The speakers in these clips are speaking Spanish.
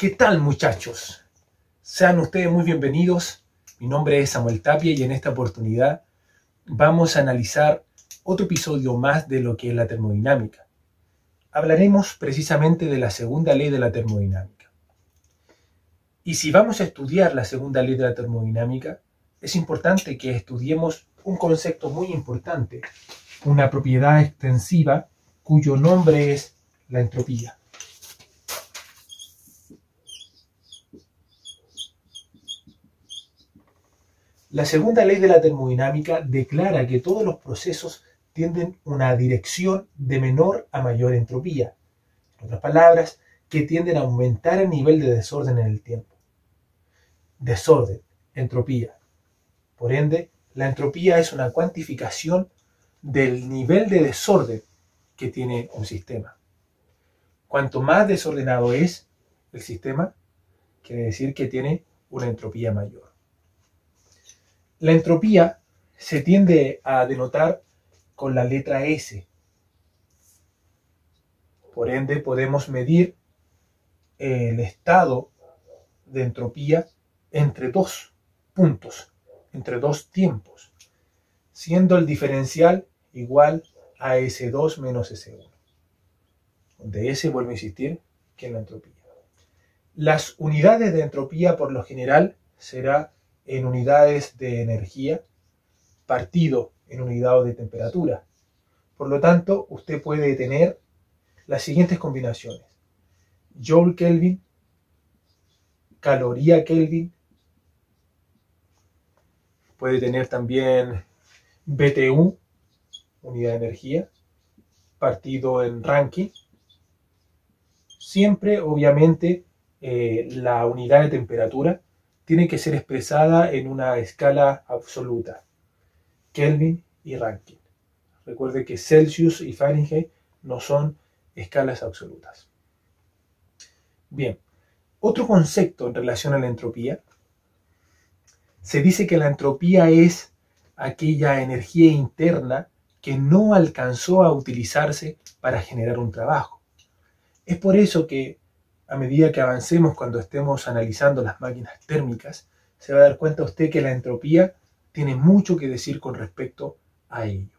¿Qué tal, muchachos? Sean ustedes muy bienvenidos. Mi nombre es Samuel Tapia y en esta oportunidad vamos a analizar otro episodio más de lo que es la termodinámica. Hablaremos precisamente de la segunda ley de la termodinámica. Y si vamos a estudiar la segunda ley de la termodinámica, es importante que estudiemos un concepto muy importante, una propiedad extensiva cuyo nombre es la entropía. La segunda ley de la termodinámica declara que todos los procesos tienden una dirección de menor a mayor entropía. En otras palabras, que tienden a aumentar el nivel de desorden en el tiempo. Desorden, entropía. Por ende, la entropía es una cuantificación del nivel de desorden que tiene un sistema. Cuanto más desordenado es el sistema, quiere decir que tiene una entropía mayor. La entropía se tiende a denotar con la letra S. Por ende, podemos medir el estado de entropía entre dos puntos, entre dos tiempos, siendo el diferencial igual a S2 menos S1, donde S, vuelvo a insistir, que es la entropía. Las unidades de entropía por lo general será en unidades de energía, partido en unidades de temperatura. Por lo tanto, usted puede tener las siguientes combinaciones: Joule Kelvin, caloría Kelvin, puede tener también BTU, unidad de energía, partido en Rankine. Siempre, obviamente, la unidad de temperatura tiene que ser expresada en una escala absoluta, Kelvin y Rankine. Recuerde que Celsius y Fahrenheit no son escalas absolutas. Bien, otro concepto en relación a la entropía. Se dice que la entropía es aquella energía interna que no alcanzó a utilizarse para generar un trabajo. Es por eso que a medida que avancemos cuando estemos analizando las máquinas térmicas, se va a dar cuenta usted que la entropía tiene mucho que decir con respecto a ello.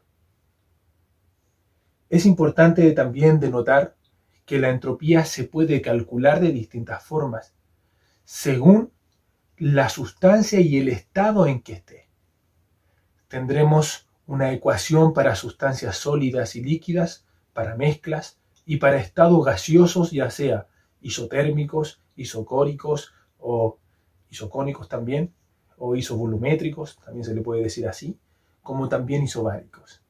Es importante también denotar que la entropía se puede calcular de distintas formas, según la sustancia y el estado en que esté. Tendremos una ecuación para sustancias sólidas y líquidas, para mezclas y para estados gaseosos, ya sea isotérmicos, isocóricos o isocónicos también, o isovolumétricos, también se le puede decir así, como también isobáricos.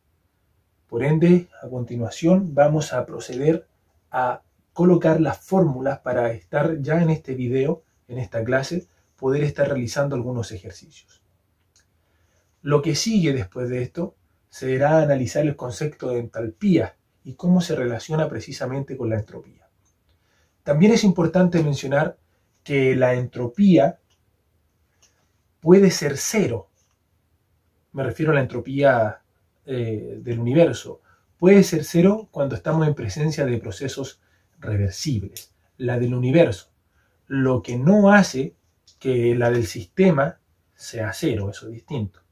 Por ende, a continuación vamos a proceder a colocar las fórmulas para estar ya en este video, en esta clase, poder estar realizando algunos ejercicios. Lo que sigue después de esto será analizar el concepto de entalpía y cómo se relaciona precisamente con la entropía. También es importante mencionar que la entropía puede ser cero. Me refiero a la entropía del universo. Puede ser cero cuando estamos en presencia de procesos reversibles. La del universo. Lo que no hace que la del sistema sea cero, eso es distinto.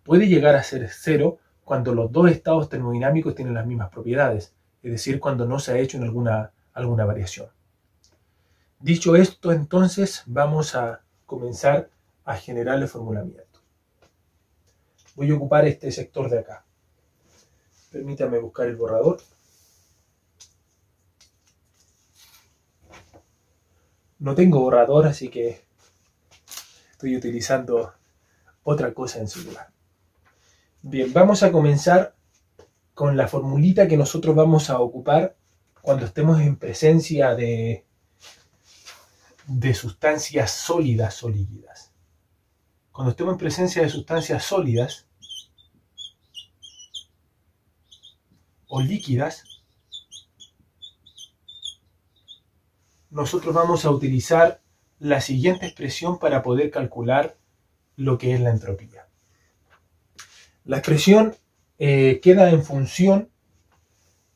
Puede llegar a ser cero cuando los dos estados termodinámicos tienen las mismas propiedades, es decir, cuando no se ha hecho en alguna variación. Dicho esto, entonces, vamos a comenzar a generar el formulamiento. Voy a ocupar este sector de acá. Permítame buscar el borrador. No tengo borrador, así que estoy utilizando otra cosa en su lugar. Bien, vamos a comenzar con la formulita que nosotros vamos a ocupar cuando estemos en presencia de sustancias sólidas o líquidas. Cuando estemos en presencia de sustancias sólidas o líquidas, nosotros vamos a utilizar la siguiente expresión para poder calcular lo que es la entropía. La expresión queda en función,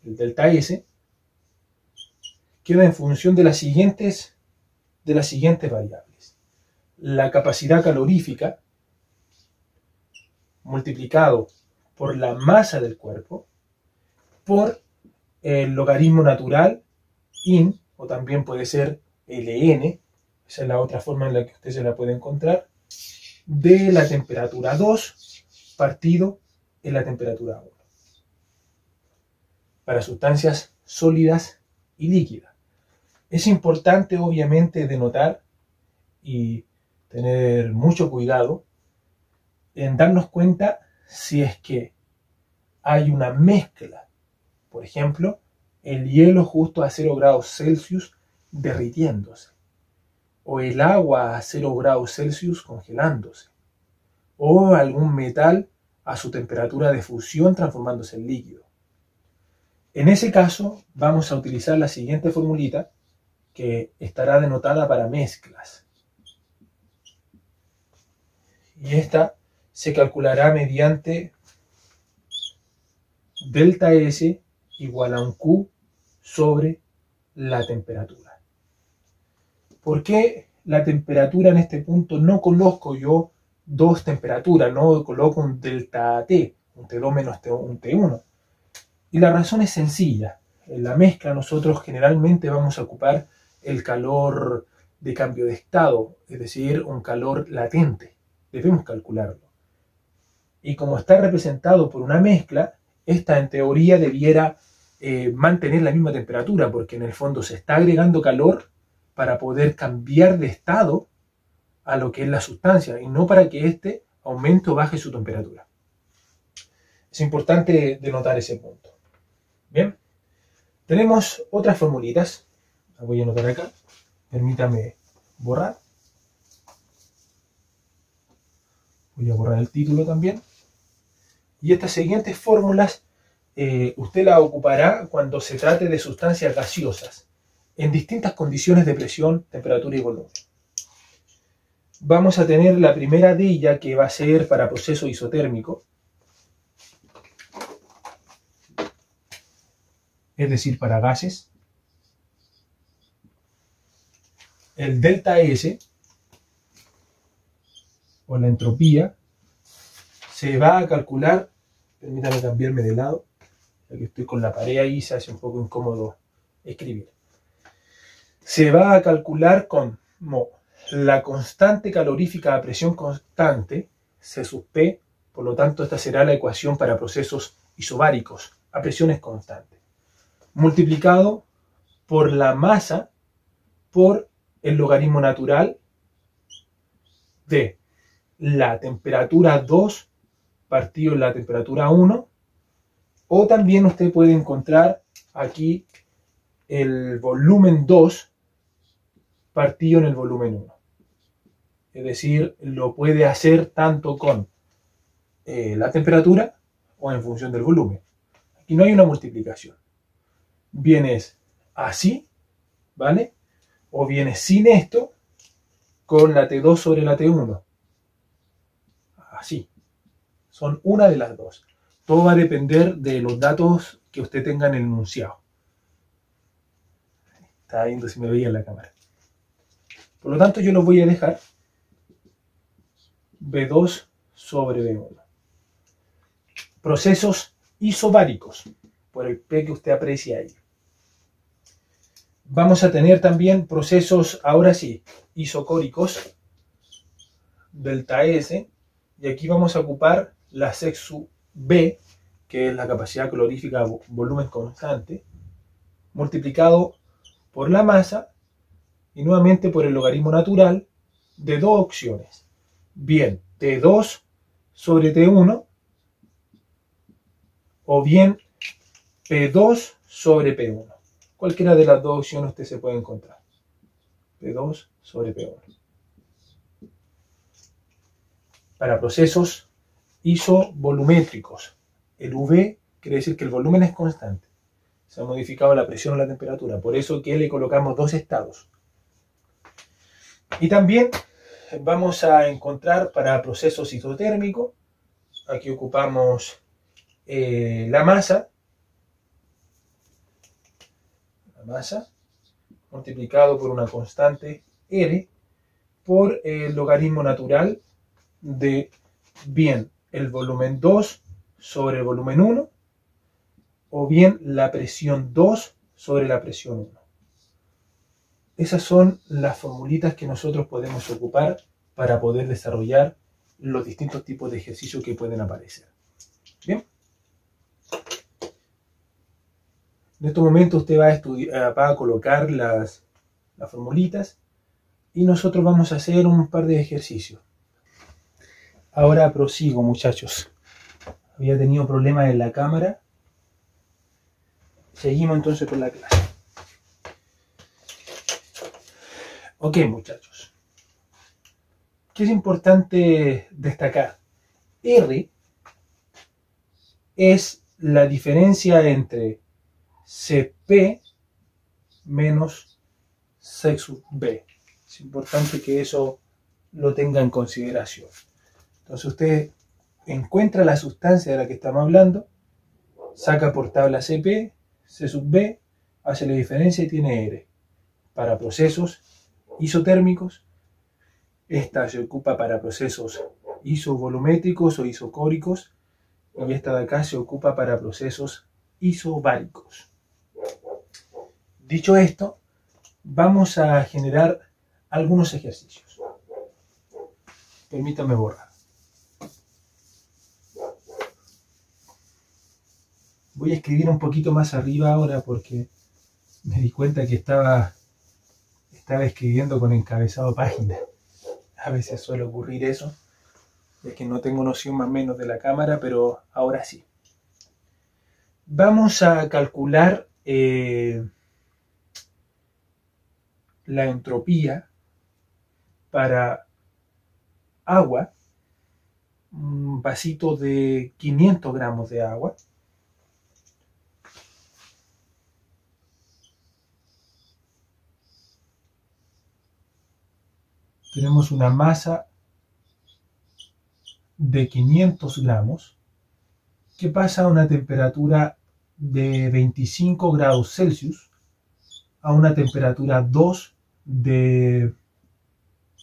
el delta S, queda en función de las siguientes de las siguientes variables. La capacidad calorífica multiplicado por la masa del cuerpo por el logaritmo natural in, o también puede ser ln, esa es la otra forma en la que usted se la puede encontrar, de la temperatura 2 partido en la temperatura 1. Para sustancias sólidas y líquidas. Es importante, obviamente, denotar y tener mucho cuidado en darnos cuenta si es que hay una mezcla. Por ejemplo, el hielo justo a 0 grados Celsius derritiéndose, o el agua a 0 grados Celsius congelándose, o algún metal a su temperatura de fusión transformándose en líquido. En ese caso vamos a utilizar la siguiente formulita que estará denotada para mezclas. Y esta se calculará mediante delta S igual a un Q sobre la temperatura. ¿Por qué la temperatura en este punto no coloco yo dos temperaturas? No coloco un delta T, un T2 menos un T1. Y la razón es sencilla. En la mezcla nosotros generalmente vamos a ocupar el calor de cambio de estado, es decir, un calor latente. Debemos calcularlo. Y como está representado por una mezcla, esta en teoría debiera mantener la misma temperatura, porque en el fondo se está agregando calor para poder cambiar de estado a lo que es la sustancia, y no para que éste aumente o baje su temperatura. Es importante denotar ese punto. Bien, tenemos otras formulitas. Las voy a anotar acá. Permítame borrar. Voy a borrar el título también. Y estas siguientes fórmulas usted las ocupará cuando se trate de sustancias gaseosas en distintas condiciones de presión, temperatura y volumen. Vamos a tener la primera de ellas, que va a ser para proceso isotérmico, es decir, para gases. El delta S, o la entropía, se va a calcular, permítame cambiarme de lado, ya que estoy con la pared ahí, se hace un poco incómodo escribir. Se va a calcular como la constante calorífica a presión constante, C sub P, por lo tanto esta será la ecuación para procesos isobáricos a presiones constantes, multiplicado por la masa por el logaritmo natural de la temperatura 2 partido en la temperatura 1, o también usted puede encontrar aquí el volumen 2 partido en el volumen 1. Es decir, lo puede hacer tanto con la temperatura o en función del volumen. Aquí no hay una multiplicación. Vienes así, ¿vale? O vienes sin esto con la T2 sobre la T1. Así. Son una de las dos. Todo va a depender de los datos que usted tenga en el enunciado. Estaba viendo si me veía en la cámara. Por lo tanto, yo los voy a dejar B2 sobre B1. Procesos isobáricos, por el P que usted aprecia ahí. Vamos a tener también procesos, ahora sí, isocóricos, delta S, y aquí vamos a ocupar la sec sub B, que es la capacidad calorífica volumen constante, multiplicado por la masa y nuevamente por el logaritmo natural de dos opciones. Bien T2 sobre T1 o bien P2 sobre P1. Cualquiera de las dos opciones usted se puede encontrar. P2 sobre P1. Para procesos isovolumétricos, el V quiere decir que el volumen es constante. Se ha modificado la presión o la temperatura. Por eso que le colocamos dos estados. Y también vamos a encontrar para procesos isotérmicos, aquí ocupamos la masa multiplicado por una constante R por el logaritmo natural de bien el volumen 2 sobre el volumen 1 o bien la presión 2 sobre la presión 1. Esas son las formulitas que nosotros podemos ocupar para poder desarrollar los distintos tipos de ejercicios que pueden aparecer. Bien. En estos momentos usted va a colocar las formulitas y nosotros vamos a hacer un par de ejercicios. Ahora prosigo, muchachos. Había tenido problemas en la cámara. Seguimos entonces con la clase. Ok, muchachos. ¿Qué es importante destacar? R es la diferencia entre CP menos C sub B. Es importante que eso lo tenga en consideración. Entonces usted encuentra la sustancia de la que estamos hablando, saca por tabla CP, C sub B, hace la diferencia y tiene R. Para procesos isotérmicos, esta se ocupa para procesos isovolumétricos o isocóricos y esta de acá se ocupa para procesos isobáricos. Dicho esto, vamos a generar algunos ejercicios. Permítame borrar. Voy a escribir un poquito más arriba ahora porque me di cuenta que estaba escribiendo con encabezado página. A veces suele ocurrir eso. Es que no tengo noción más o menos de la cámara, pero ahora sí. Vamos a calcular la entropía para agua, un vasito de 500 gramos de agua. Tenemos una masa de 500 gramos que pasa a una temperatura de 25 grados Celsius a una temperatura 2 de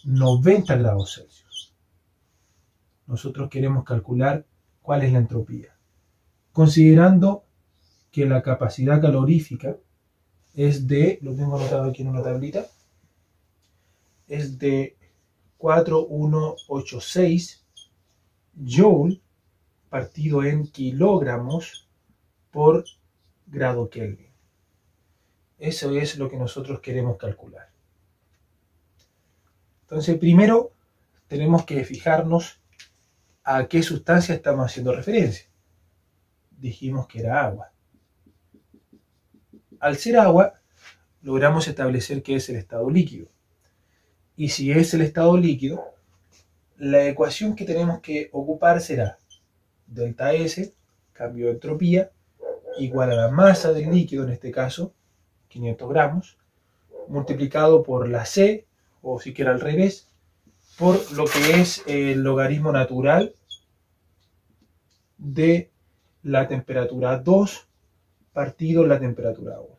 90 grados Celsius. Nosotros queremos calcular cuál es la entropía, considerando que la capacidad calorífica es de, lo tengo anotado aquí en una tablita, es de 4186 joule partido en kilogramos por grado Kelvin. Eso es lo que nosotros queremos calcular. Entonces, primero tenemos que fijarnos a qué sustancia estamos haciendo referencia. Dijimos que era agua. Al ser agua, logramos establecer que es el estado líquido. Y si es el estado líquido, la ecuación que tenemos que ocupar será delta S, cambio de entropía, igual a la masa del líquido, en este caso, 500 gramos, multiplicado por la C, o si quiere al revés, por lo que es el logaritmo natural de la temperatura 2 partido la temperatura 1.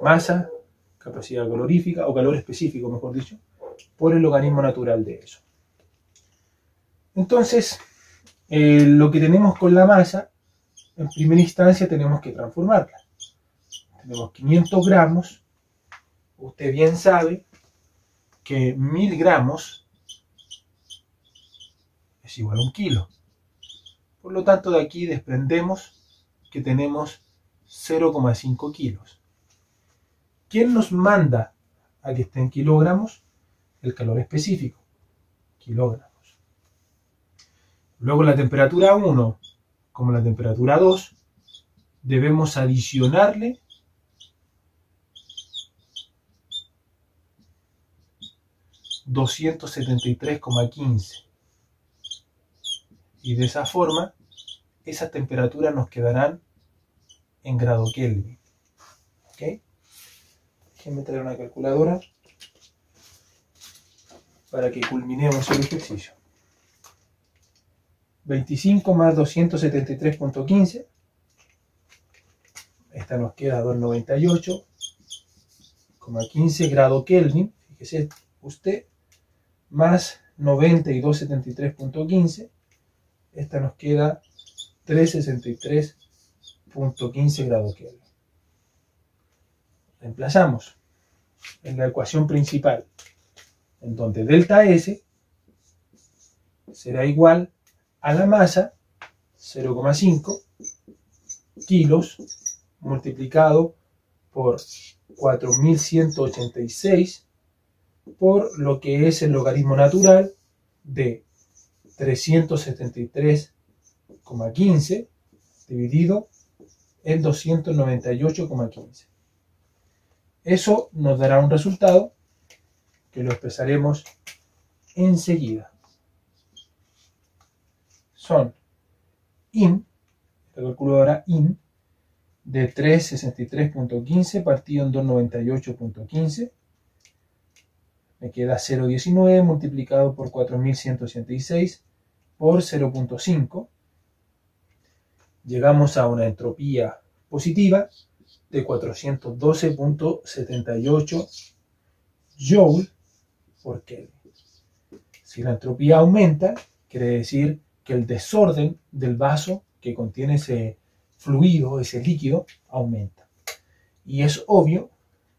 Masa, capacidad calorífica, o calor específico, mejor dicho, por el logaritmo natural de eso. Entonces, lo que tenemos con la masa, en primera instancia tenemos que transformarla. Tenemos 500 gramos, usted bien sabe que 1000 gramos es igual a 1 kilo. Por lo tanto, de aquí desprendemos que tenemos 0,5 kilos. ¿Quién nos manda a que esté en kilogramos? El calor específico, kilogramos. Luego la temperatura 1, como la temperatura 2, debemos adicionarle $273,15. Y de esa forma, esas temperaturas nos quedarán en grado Kelvin. ¿Ok? Déjenme traer una calculadora para que culminemos el ejercicio. 25 más 273.15. Esta nos queda 298,15. 15 grados Kelvin, fíjese usted, más 9273.15, esta nos queda 363.15 grados Kelvin. Reemplazamos en la ecuación principal, en donde delta S será igual a la masa 0,5 kilos multiplicado por 4186 por lo que es el logaritmo natural de 373,15 dividido en 298,15. Eso nos dará un resultado que lo expresaremos enseguida. Son IN, la calculadora IN, de 363.15 partido en 298.15. Me queda 0,19 multiplicado por 4186 por 0,5. Llegamos a una entropía positiva de 412.78 Joule por Kelvin. Si la entropía aumenta, quiere decir que el desorden del vaso que contiene ese fluido, ese líquido, aumenta. Y es obvio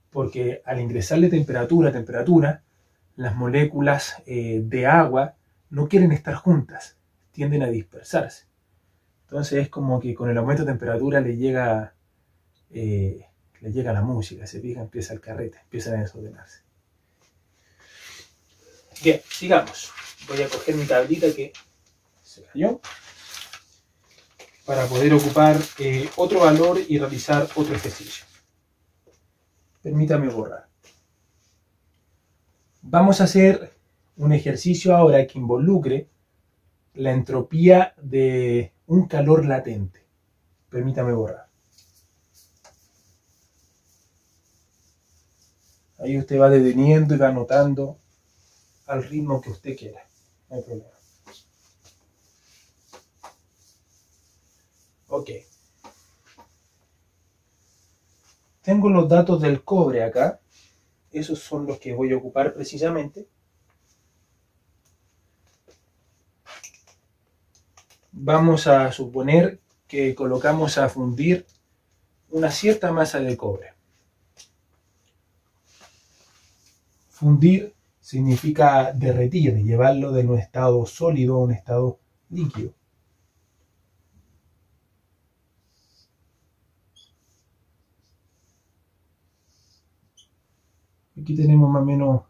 porque al ingresarle temperatura, las moléculas de agua no quieren estar juntas, tienden a dispersarse. Entonces es como que con el aumento de temperatura le llega la música, se fija, empieza el carrete, empiezan a desordenarse. Bien, sigamos. Voy a coger mi tablita que se cayó para poder ocupar otro valor y realizar otro ejercicio. Permítame borrar. Vamos a hacer un ejercicio ahora que involucre la entropía de un calor latente. Permítame borrar. Ahí usted va deteniendo y va anotando al ritmo que usted quiera. No hay problema. Ok. Tengo los datos del cobre acá. Esos son los que voy a ocupar precisamente. Vamos a suponer que colocamos a fundir una cierta masa de cobre. Fundir significa derretir, llevarlo de un estado sólido a un estado líquido. Aquí tenemos más o menos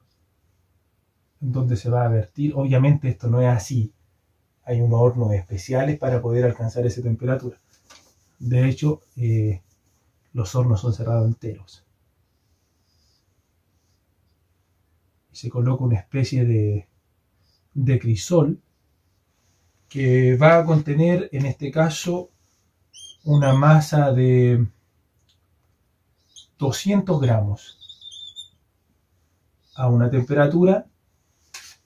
en donde se va a vertir. Obviamente esto no es así. Hay unos hornos especiales para poder alcanzar esa temperatura. De hecho, los hornos son cerrados enteros. Se coloca una especie de crisol que va a contener, en este caso, una masa de 200 gramos a una temperatura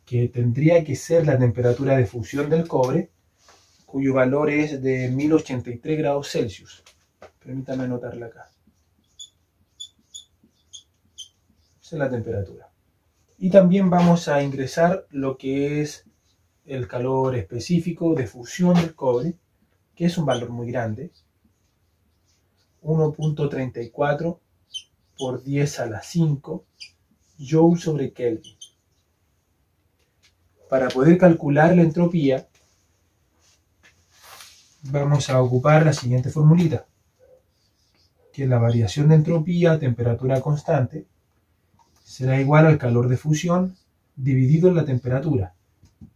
que tendría que ser la temperatura de fusión del cobre, cuyo valor es de 1083 grados Celsius. Permítame anotarla acá. Esa es la temperatura. Y también vamos a ingresar lo que es el calor específico de fusión del cobre, que es un valor muy grande, 1.34 por 10 a la 5 Joule sobre Kelvin. Para poder calcular la entropía, vamos a ocupar la siguiente formulita, que la variación de entropía a temperatura constante será igual al calor de fusión dividido en la temperatura.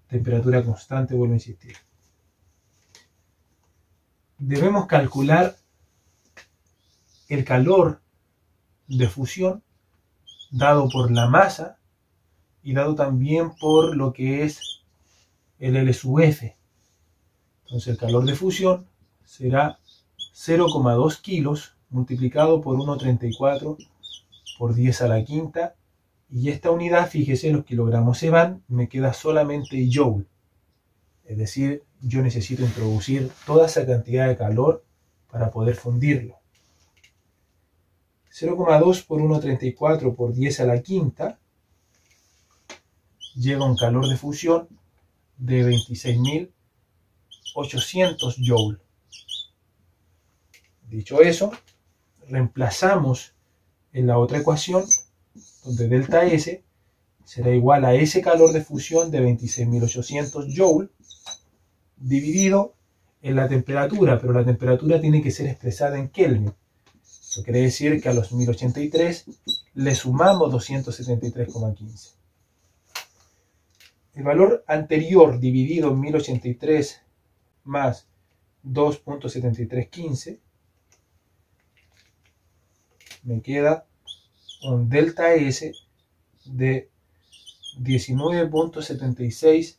Temperatura constante, vuelvo a insistir. Debemos calcular el calor de fusión dado por la masa y dado también por lo que es el L sub F. Entonces el calor de fusión será 0,2 kilos multiplicado por 1,34 por 10 a la quinta. Y esta unidad, fíjese, los kilogramos se van, me queda solamente Joule. Es decir, yo necesito introducir toda esa cantidad de calor para poder fundirlo. 0,2 por 1,34 por 10 a la quinta llega a un calor de fusión de 26.800 joules. Dicho eso, reemplazamos en la otra ecuación, donde delta S será igual a ese calor de fusión de 26.800 joules dividido en la temperatura, pero la temperatura tiene que ser expresada en Kelvin. Eso quiere decir que a los 1083 le sumamos 273,15. El valor anterior dividido en 1083 más 2.7315 me queda un delta S de 19.76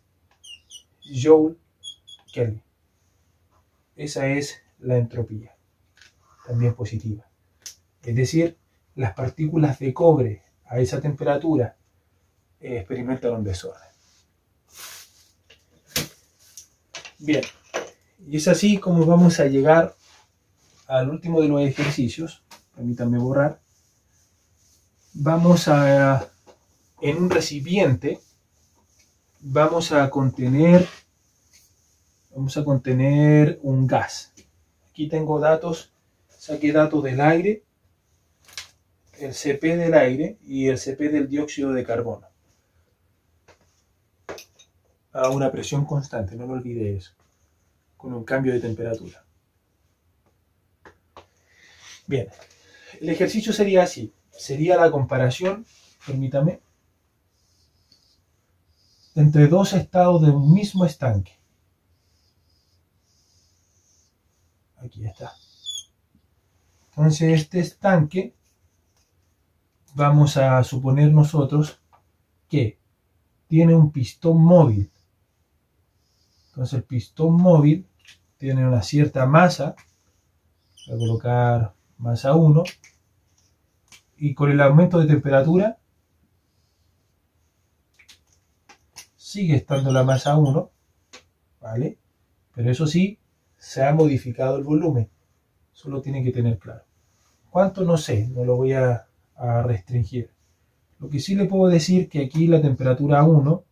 Joule Kelvin. Esa es la entropía, también positiva. Es decir, las partículas de cobre a esa temperatura experimentan un desorden. Bien, y es así como vamos a llegar al último de los ejercicios. Permítanme borrar. Vamos a, en un recipiente, vamos a contener un gas. Aquí tengo datos, saqué datos del aire, el CP del aire y el CP del dióxido de carbono. A una presión constante, no lo olvide eso, con un cambio de temperatura. Bien, el ejercicio sería así, sería la comparación, permítame, entre dos estados de un mismo estanque. Aquí está. Entonces este estanque, vamos a suponer nosotros que tiene un pistón móvil. Entonces el pistón móvil tiene una cierta masa, voy a colocar masa 1, y con el aumento de temperatura sigue estando la masa 1, ¿vale? Pero eso sí, se ha modificado el volumen, solo tiene que tener claro. ¿Cuánto? No sé, no lo voy a restringir. Lo que sí le puedo decir que aquí la temperatura 1,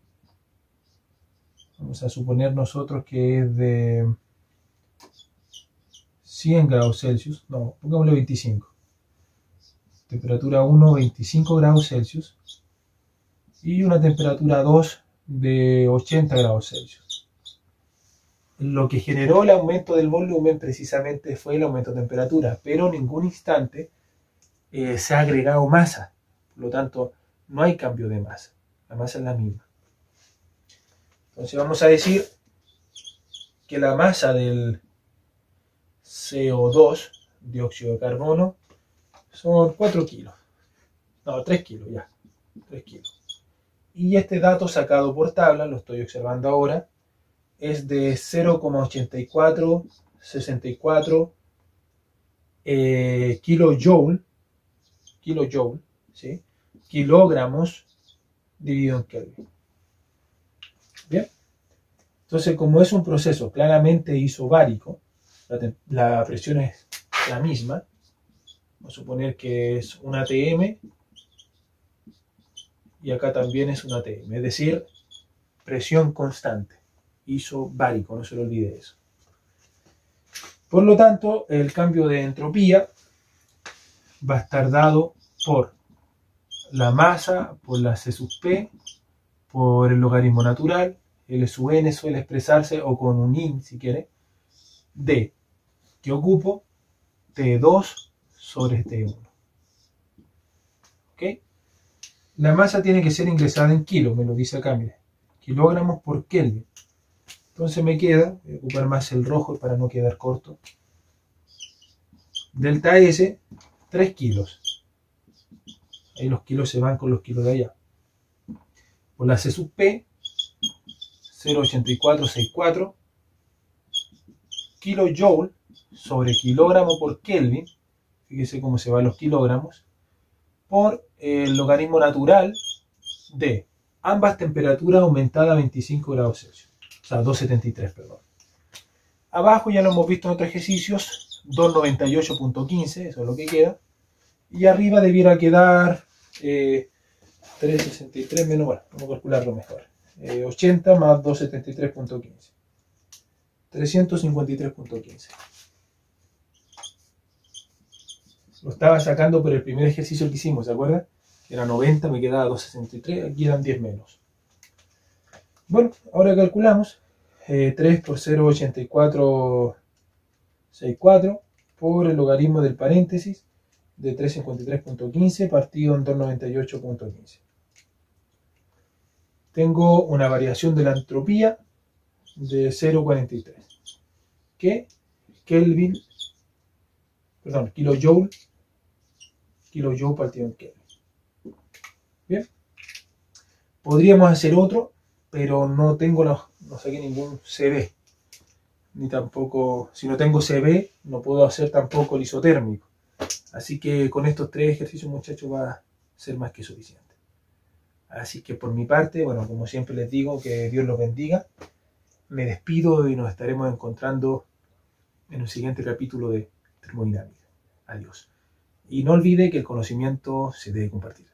vamos a suponer nosotros que es de 100 grados Celsius, no, pongámosle 25. Temperatura 1, 25 grados Celsius. Y una temperatura 2 de 80 grados Celsius. Lo que generó el aumento del volumen precisamente fue el aumento de temperatura, pero en ningún instante se ha agregado masa. Por lo tanto, no hay cambio de masa. La masa es la misma. Entonces vamos a decir que la masa del CO2, dióxido de carbono, son 4 kilos. No, 3 kilos ya. 3 kilos. Y este dato sacado por tabla, lo estoy observando ahora, es de 0,8464 kilojoule, ¿sí? Kilogramos dividido en Kelvin. Bien. Entonces, como es un proceso claramente isobárico, la presión es la misma. Vamos a suponer que es un ATM y acá también es un ATM, es decir, presión constante, isobárico, no se lo olvide eso. Por lo tanto, el cambio de entropía va a estar dado por la masa, por la C sub P, por el logaritmo natural. L sub n suele expresarse, o con un in si quiere, de que ocupo T2 sobre T1. ¿Ok? La masa tiene que ser ingresada en kilos, me lo dice acá, mire, kilogramos por Kelvin. Entonces me queda, voy a ocupar más el rojo para no quedar corto, delta S, 3 kilos. Ahí los kilos se van con los kilos de allá. Por la C sub P, 0,8464 kilojoule sobre kilogramo por Kelvin. Fíjese cómo se van los kilogramos. Por el logaritmo natural de ambas temperaturas aumentadas a 25 grados Celsius. O sea, 273, perdón. Abajo ya lo hemos visto en otros ejercicios, 298.15, eso es lo que queda. Y arriba debiera quedar 363 menos, bueno, vamos a calcularlo mejor. 80 más 273.15. 353.15. Lo estaba sacando por el primer ejercicio que hicimos, ¿se acuerdan? Era 90, me quedaba 263, aquí eran 10 menos. Bueno, ahora calculamos 3 por 0,8464 por el logaritmo del paréntesis de 353.15 partido en 298.15. Tengo una variación de la entropía de 0,43, que kilojoule partido en Kelvin. Bien, podríamos hacer otro, pero no saqué ningún CB, ni tampoco, si no tengo CB, no puedo hacer tampoco el isotérmico. Así que con estos 3 ejercicios, muchachos, va a ser más que suficiente. Así que por mi parte, bueno, como siempre les digo, que Dios los bendiga. Me despido y nos estaremos encontrando en un siguiente capítulo de Termodinámica. Adiós. Y no olvide que el conocimiento se debe compartir.